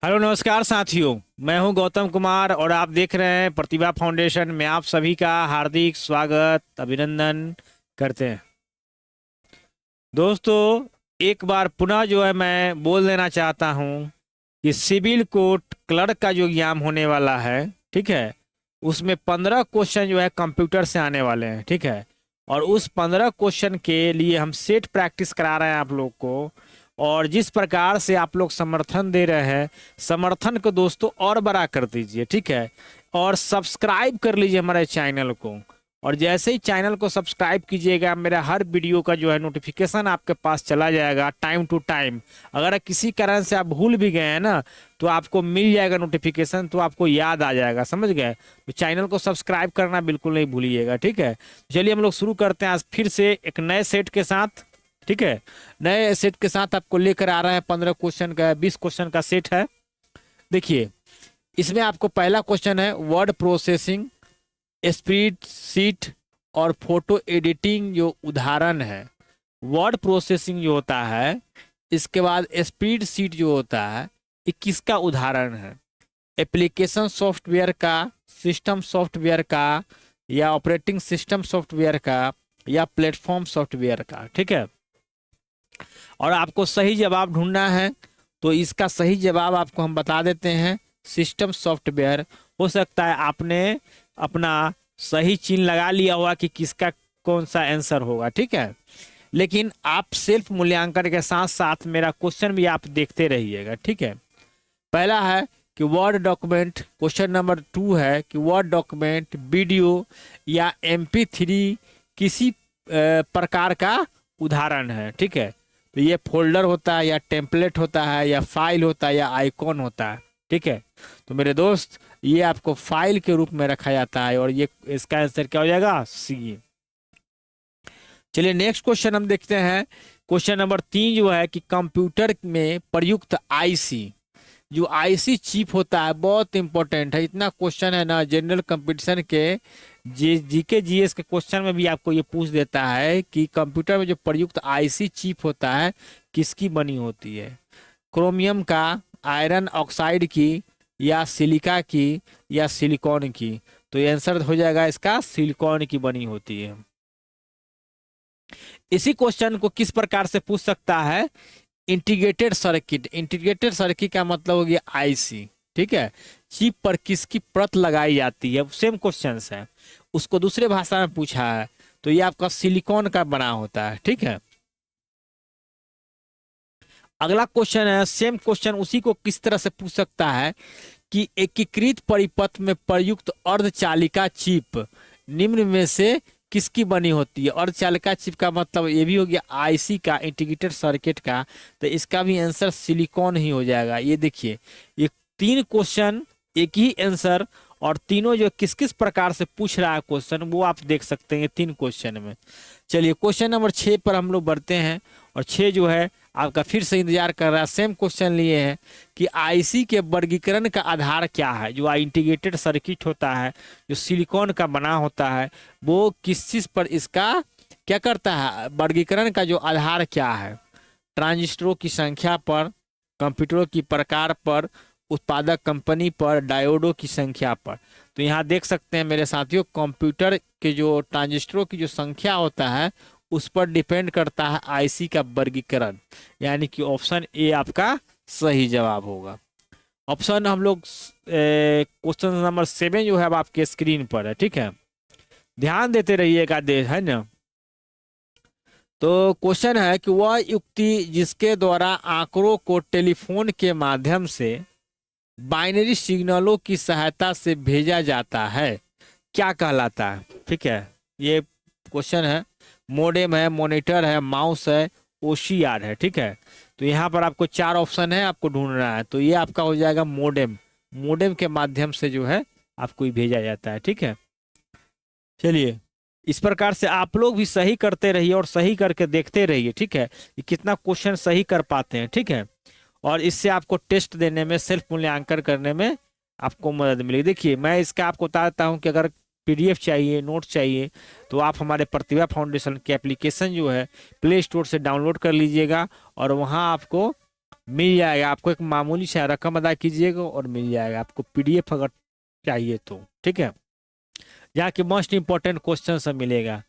Hello नमस्कार साथियों। मैं हूं गौतम कुमार और आप देख रहे हैं प्रतिभा फाउंडेशन में। आप सभी का हार्दिक स्वागत अभिनंदन करते हैं। दोस्तों, एक बार पुनः जो है मैं बोल देना चाहता हूं कि सिविल कोर्ट क्लर्क का जो एग्जाम होने वाला है, ठीक है, उसमें 15 क्वेश्चन जो है कंप्यूटर से आने वाले हैं, ठीक है। और उस 15 क्वेश्चन के लिए हम सेट प्रैक्टिस करा रहे हैं आप लोग को। और जिस प्रकार से आप लोग समर्थन दे रहे हैं, समर्थन को दोस्तों और बड़ा कर दीजिए, ठीक है। और सब्सक्राइब कर लीजिए हमारे चैनल को। और जैसे ही चैनल को सब्सक्राइब कीजिएगा, मेरा हर वीडियो का जो है नोटिफिकेशन आपके पास चला जाएगा टाइम टू टाइम। अगर किसी कारण से आप भूल भी गए हैं ना, तो आपको मिल जाएगा नोटिफिकेशन, तो आपको याद आ जाएगा, समझ गए। तो चैनल को सब्सक्राइब करना बिल्कुल नहीं भूलिएगा, ठीक है। चलिए हम लोग शुरू करते हैं आज फिर से एक नए सेट के साथ, ठीक है। नए सेट के साथ आपको लेकर आ रहे हैं 15 क्वेश्चन का, 20 क्वेश्चन का सेट है। देखिए, इसमें आपको पहला क्वेश्चन है वर्ड प्रोसेसिंग, स्प्रेडशीट और फोटो एडिटिंग जो उदाहरण है। वर्ड प्रोसेसिंग जो होता है, इसके बाद स्प्रेडशीट जो होता है, ये किसका उदाहरण है? एप्लीकेशन सॉफ्टवेयर का, सिस्टम सॉफ्टवेयर का, या ऑपरेटिंग सिस्टम सॉफ्टवेयर का, या प्लेटफॉर्म सॉफ्टवेयर का, ठीक है। और आपको सही जवाब ढूंढना है, तो इसका सही जवाब आपको हम बता देते हैं, सिस्टम सॉफ्टवेयर। हो सकता है आपने अपना सही चिन्ह लगा लिया हुआ कि किसका कौन सा आंसर होगा, ठीक है। लेकिन आप सेल्फ मूल्यांकन के साथ साथ मेरा क्वेश्चन भी आप देखते रहिएगा, ठीक है। पहला है कि वर्ड डॉक्यूमेंट, क्वेश्चन नंबर 2 है कि वर्ड डॉक्यूमेंट, वीडियो या MP3 किसी प्रकार का उदाहरण है, ठीक है। तो ये फोल्डर होता है, या टेम्पलेट होता है, या फाइल होता है, या आइकॉन होता है, ठीक है। तो मेरे दोस्त, ये आपको फाइल के रूप में रखा जाता है, और ये इसका आंसर क्या हो जाएगा? सी। चलिए नेक्स्ट क्वेश्चन हम देखते हैं। क्वेश्चन नंबर 3 जो है कि कंप्यूटर में प्रयुक्त आईसी, जो आईसी चिप होता है, बहुत इंपॉर्टेंट है। इतना क्वेश्चन है ना जनरल कंपटीशन के, जीके जीएस के क्वेश्चन में भी आपको ये पूछ देता है कि कंप्यूटर में जो प्रयुक्त आईसी चिप होता है किसकी बनी होती है? क्रोमियम का, आयरन ऑक्साइड की, या सिलिका की, या सिलिकॉन की? तो ये आंसर हो जाएगा इसका सिलिकॉन की बनी होती है। इसी क्वेश्चन को किस प्रकार से पूछ सकता है? Integrated circuit. इंटीग्रेटेड सर्किट का मतलब हो गया आईसी, ठीक है। चिप पर किसकी परत लगाई जाती है? सेम क्वेश्चन है, उसको दूसरे भाषा में पूछा है, तो ये आपका सिलिकॉन का बना होता है, ठीक है। अगला क्वेश्चन है, सेम क्वेश्चन उसी को किस तरह से पूछ सकता है कि एकीकृत परिपथ में प्रयुक्त अर्धचालिका चिप निम्न में से किसकी बनी होती है? अर्धचालिका चिप का मतलब ये भी हो गया आईसी का, इंटीग्रेटेड सर्किट का, तो इसका भी आंसर सिलिकॉन ही हो जाएगा। ये देखिए, ये 3 क्वेश्चन एक ही आंसर, और तीनों जो किस किस प्रकार से पूछ रहा है क्वेश्चन, वो आप देख सकते हैं 3 क्वेश्चन में। चलिए क्वेश्चन नंबर 6 पर हम लोग बढ़ते हैं, और 6 जो है आपका फिर से इंतजार कर रहा है। सेम क्वेश्चन लिए हैं कि आईसी के वर्गीकरण का आधार क्या है? जो इंटीग्रेटेड सर्किट होता है, जो सिलिकॉन का बना होता है, वो किस चीज पर इसका क्या करता है? वर्गीकरण का जो आधार क्या है? ट्रांजिस्टरों की संख्या पर, कंप्यूटरों की प्रकार पर, उत्पादक कंपनी पर, डायोडों की संख्या पर। तो यहाँ देख सकते हैं मेरे साथियों, कंप्यूटर के जो ट्रांजिस्टरों की जो संख्या होता है, उस पर डिपेंड करता है आईसी का वर्गीकरण। यानी कि ऑप्शन ए आपका सही जवाब होगा। ऑप्शन हम लोग क्वेश्चन नंबर 7 जो है अब आपके स्क्रीन पर है, ठीक है। ध्यान देते रहिएगा, दे है ना। तो क्वेश्चन है कि वह युक्ति जिसके द्वारा आंकड़ों को टेलीफोन के माध्यम से बाइनरी सिग्नलों की सहायता से भेजा जाता है, क्या कहलाता है? ठीक है, ये क्वेश्चन है। मोडेम है, मॉनिटर है, माउस है, ओसीआर है, ठीक है। तो यहाँ पर आपको 4 ऑप्शन है, आपको ढूंढना है। तो ये आपका हो जाएगा मोडेम। मोडेम के माध्यम से जो है आपको ये भेजा जाता है, ठीक है। चलिए, इस प्रकार से आप लोग भी सही करते रहिए और सही करके देखते रहिए, ठीक है, कि कितना क्वेश्चन सही कर पाते हैं, ठीक है। और इससे आपको टेस्ट देने में, सेल्फ मूल्यांकन करने में आपको मदद मिलेगी। देखिए, मैं इसका आपको बताता हूँ कि अगर पीडीएफ चाहिए, नोट चाहिए, तो आप हमारे प्रतिभा फाउंडेशन के एप्लीकेशन जो है प्ले स्टोर से डाउनलोड कर लीजिएगा, और वहाँ आपको मिल जाएगा आपको, एक मामूली सा रकम अदा कीजिएगा और मिल जाएगा आपको पीडीएफ अगर चाहिए तो, ठीक है। यहाँ की मोस्ट इंपॉर्टेंट क्वेश्चन सब मिलेगा।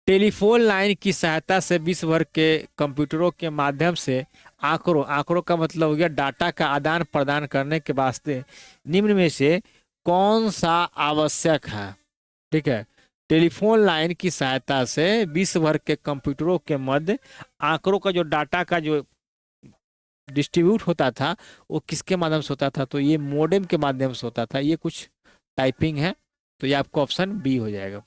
टेलीफोन लाइन की सहायता से विश्व भर के कंप्यूटरों के माध्यम से आंकड़ों आंकड़ों का मतलब हो गया डाटा का आदान प्रदान करने के वास्ते निम्न में से कौन सा आवश्यक है, ठीक है। टेलीफोन लाइन की सहायता से विश्व भर के कंप्यूटरों के मध्य आंकड़ों का जो डाटा का जो डिस्ट्रीब्यूट होता था वो किसके माध्यम से होता था, तो ये मोडेम के माध्यम से होता था। ये कुछ टाइपिंग है, तो ये आपको ऑप्शन बी हो जाएगा।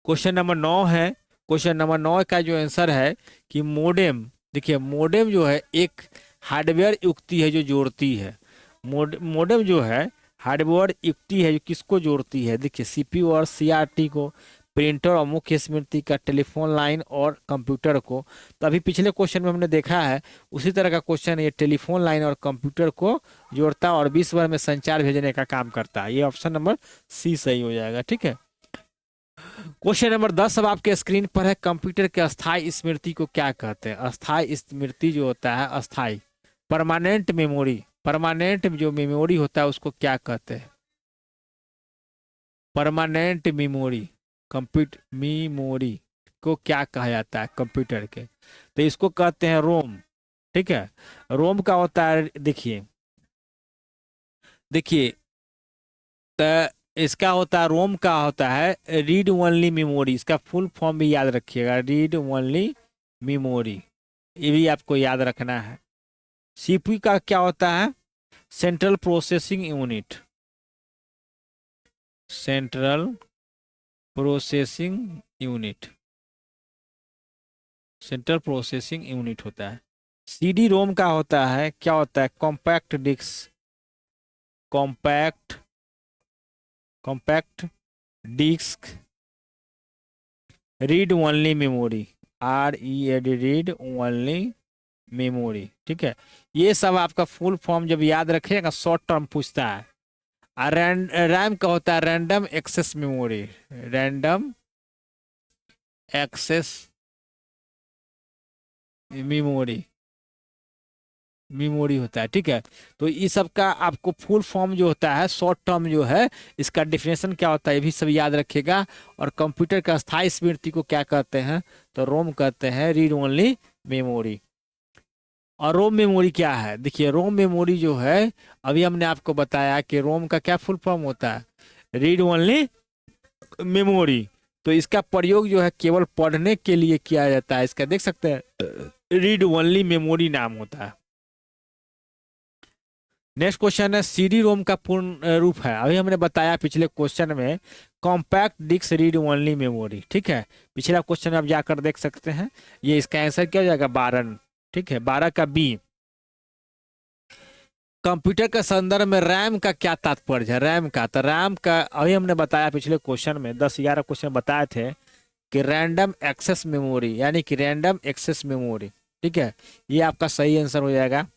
क्वेश्चन नंबर 9 है। क्वेश्चन नंबर 9 का जो आंसर है कि मोडेम, देखिए मोडेम जो है एक हार्डवेयर युक्ति है जो जोड़ती है। मोडेम जो है हार्डवेयर युक्ति है जो किसको जोड़ती है, देखिए सीपीयू और सीआरटी को, प्रिंटर और मुख्य स्मृति का, टेलीफोन लाइन और कंप्यूटर को। तो अभी पिछले क्वेश्चन में हमने देखा है उसी तरह का क्वेश्चन, ये टेलीफोन लाइन और कंप्यूटर को जोड़ता है और विश्व भर में संचार भेजने का काम करता है। ये ऑप्शन नंबर सी सही हो जाएगा, ठीक है। क्वेश्चन नंबर 10 अब आपके स्क्रीन पर है। कंप्यूटर के अस्थायी स्मृति को क्या कहते हैं? अस्थायी स्मृति जो होता है, अस्थायी परमानेंट मेमोरी, परमानेंट जो मेमोरी होता है उसको क्या कहते हैं? परमानेंट मेमोरी, कंप्यूटर मेमोरी को क्या कहा जाता है कंप्यूटर के? तो इसको कहते हैं रोम, ठीक है। रोम का होता है, देखिए देखिए तो इसका होता है, रोम का होता है रीड ओनली मेमोरी। इसका फुल फॉर्म भी याद रखिएगा, रीड ओनली मेमोरी, ये भी आपको याद रखना है। सीपीयू का क्या होता है? Central processing unit, central processing unit, central processing unit होता है। सीडी रोम का होता है, क्या होता है? Compact disc, compact compact disc read only memory, READ, read only memory, ठीक है। ये सब आपका फुल फॉर्म जब याद रखिएगा, शॉर्ट टर्म पूछता है। रैम का होता है random access memory, random access memory, memory होता है, ठीक है। तो इस सब का आपको फुल फॉर्म जो होता है, शॉर्ट टर्म जो है, इसका डिफिनेशन क्या होता है ये भी सब याद रखिएगा। और कंप्यूटर का स्थायी स्मृति को क्या कहते हैं? तो रोम कहते हैं, रीड ओनली मेमोरी। और रोम मेमोरी क्या है? देखिए रोम मेमोरी जो है, अभी हमने आपको बताया कि रोम का क्या फुल फॉर्म होता है, रीड ओनली मेमोरी। तो इसका प्रयोग जो है केवल पढ़ने के लिए किया जाता है, इसका देख सकते हैं रीड ओनली मेमोरी नाम होता है। नेक्स्ट क्वेश्चन है, सीडी रोम का पूर्ण रूप है। अभी हमने बताया पिछले क्वेश्चन में compact disc read only memory, ठीक है। पिछला क्वेश्चन आप जाकर देख सकते हैं। ये इसका आंसर क्या हो जाएगा? 12, ठीक है, 12 का बी। कंप्यूटर के संदर्भ में रैम का क्या तात्पर्य है? रैम का, तो रैम का अभी हमने बताया पिछले क्वेश्चन में 10-11 क्वेश्चन बताए थे कि रैंडम एक्सेस मेमोरी, यानी कि रैंडम एक्सेस मेमोरी, ठीक है। ये आपका सही आंसर हो जाएगा।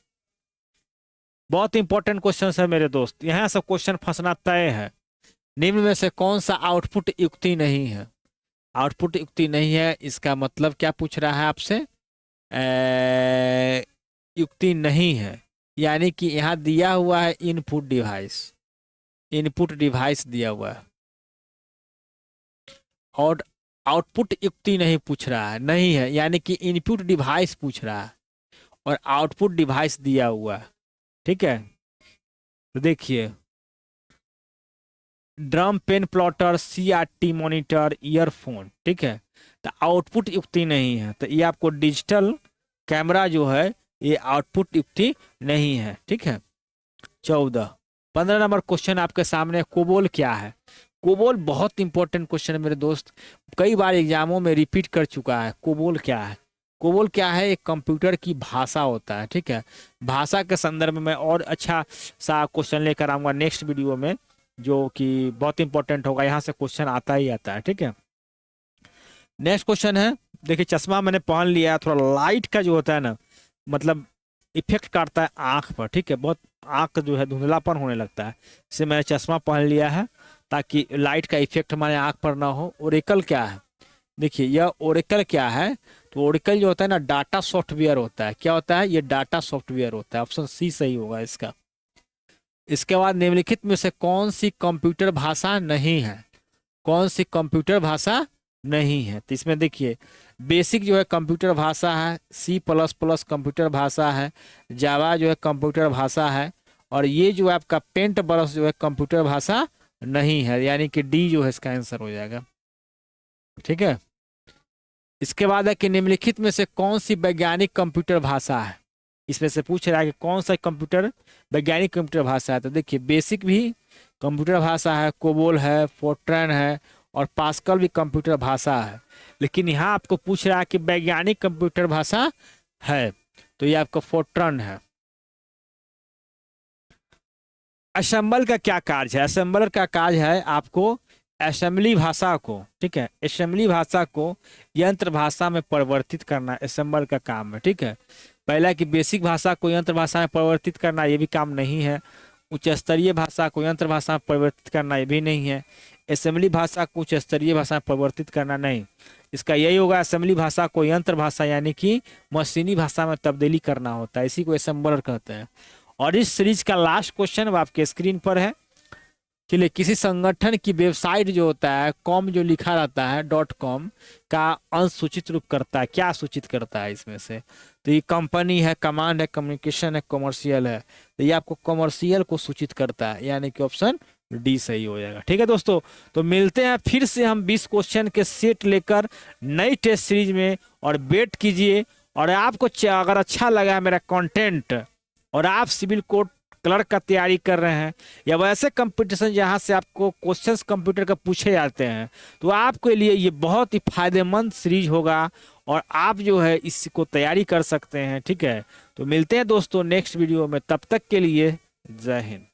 बहुत इंपॉर्टेंट क्वेश्चन है मेरे दोस्त, यहाँ सब क्वेश्चन फंसना तय है। निम्न में से कौन सा आउटपुट युक्ति नहीं है? आउटपुट युक्ति नहीं है, इसका मतलब क्या पूछ रहा है आपसे? युक्ति नहीं है, यानी कि यहाँ दिया हुआ है इनपुट डिवाइस, इनपुट डिवाइस दिया हुआ है और आउटपुट युक्ति नहीं पूछ रहा है, नहीं है, यानी कि इनपुट डिवाइस पूछ रहा है और आउटपुट डिवाइस दिया हुआ है, ठीक है। तो देखिए drum, pen plotter, CRT monitor, earphone, ठीक है। तो आउटपुट युक्ति नहीं है, तो ये आपको डिजिटल कैमरा जो है ये आउटपुट युक्ति नहीं है, ठीक है। 15 नंबर क्वेश्चन आपके सामने, कोबोल क्या है? कोबोल बहुत इंपॉर्टेंट क्वेश्चन है मेरे दोस्त, कई बार एग्जामों में रिपीट कर चुका है। कोबोल क्या है? कोबोल क्या है? एक कंप्यूटर की भाषा होता है, ठीक है। भाषा के संदर्भ में और अच्छा सा क्वेश्चन लेकर आऊंगा नेक्स्ट वीडियो में, जो कि बहुत इंपॉर्टेंट होगा, यहाँ से क्वेश्चन आता ही आता है, ठीक है। नेक्स्ट क्वेश्चन है, देखिए चश्मा मैंने पहन लिया है, थोड़ा लाइट का जो होता है ना, मतलब इफेक्ट करता है आंख पर, ठीक है। बहुत आंख जो है धुंधलापन होने लगता है, इससे मैंने चश्मा पहन लिया है ताकि लाइट का इफेक्ट हमारे आंख पर ना हो। ओरेकल क्या है? देखिए यह ओरेकल क्या है, तो ओरेकल जो होता है ना डाटा सॉफ्टवेयर होता है। क्या होता है? ये डाटा सॉफ्टवेयर होता है। ऑप्शन सी सही होगा इसका। इसके बाद निम्नलिखित में से कौन सी कंप्यूटर भाषा नहीं है? कौन सी कंप्यूटर भाषा नहीं है? तो इसमें देखिए बेसिक जो है कंप्यूटर भाषा है, C++ कंप्यूटर भाषा है, जावा जो है कंप्यूटर भाषा है, और ये जो है आपका पेंट ब्रश जो है कंप्यूटर भाषा नहीं है, यानी कि डी जो है इसका आंसर हो जाएगा। ठीक है। इसके बाद है कि निम्नलिखित में से कौन सी वैज्ञानिक कंप्यूटर भाषा है? इसमें से पूछ रहा है कि कौन सा कंप्यूटर वैज्ञानिक कंप्यूटर भाषा है। तो देखिए बेसिक भी कंप्यूटर भाषा है, कोबोल है, फोर्ट्रैन है, और पास्कल भी कंप्यूटर भाषा है। लेकिन यहाँ आपको पूछ रहा है कि वैज्ञानिक कंप्यूटर भाषा है, तो ये आपका फोर्ट्रैन है। असेंबल का क्या कार्य है? असेंबलर का कार्य है आपको असेंबली भाषा को, ठीक है, असेंबली भाषा को यंत्र भाषा में परिवर्तित करना असेंबल का काम है। ठीक है। पहला कि बेसिक भाषा को यंत्र भाषा में परिवर्तित करना ये भी काम नहीं है। उच्च स्तरीय भाषा को यंत्र भाषा में परिवर्तित करना ये भी नहीं है। असेंबली भाषा को उच्च स्तरीय भाषा में परिवर्तित करना नहीं। इसका यही होगा असेंबली भाषा को यंत्र भाषा यानी कि मशीनी भाषा में तब्दीली करना होता है, इसी को असेंबलर कहते हैं। और इस सीरीज का लास्ट क्वेश्चन अब आपके स्क्रीन पर है। चलिए, किसी संगठन की वेबसाइट जो होता है कॉम जो लिखा रहता है .com का अंश सूचित रूप करता है, क्या सूचित करता है इसमें से? तो ये कंपनी है, कमांड है, कम्युनिकेशन है, कॉमर्शियल है। तो ये आपको कॉमर्शियल को सूचित करता है, यानी कि ऑप्शन डी सही हो जाएगा। ठीक है दोस्तों, तो मिलते हैं फिर से हम 20 क्वेश्चन के सेट लेकर नई टेस्ट सीरीज में, और वेट कीजिए। और आपको अगर अच्छा लगा मेरा कंटेंट और आप सिविल कोड क्लर्क का तैयारी कर रहे हैं, या वैसे कंपटीशन जहां से आपको क्वेश्चंस कंप्यूटर का पूछे जाते हैं, तो आपके लिए ये बहुत ही फायदेमंद सीरीज होगा, और आप जो है इसको तैयारी कर सकते हैं। ठीक है, तो मिलते हैं दोस्तों नेक्स्ट वीडियो में, तब तक के लिए जय हिंद।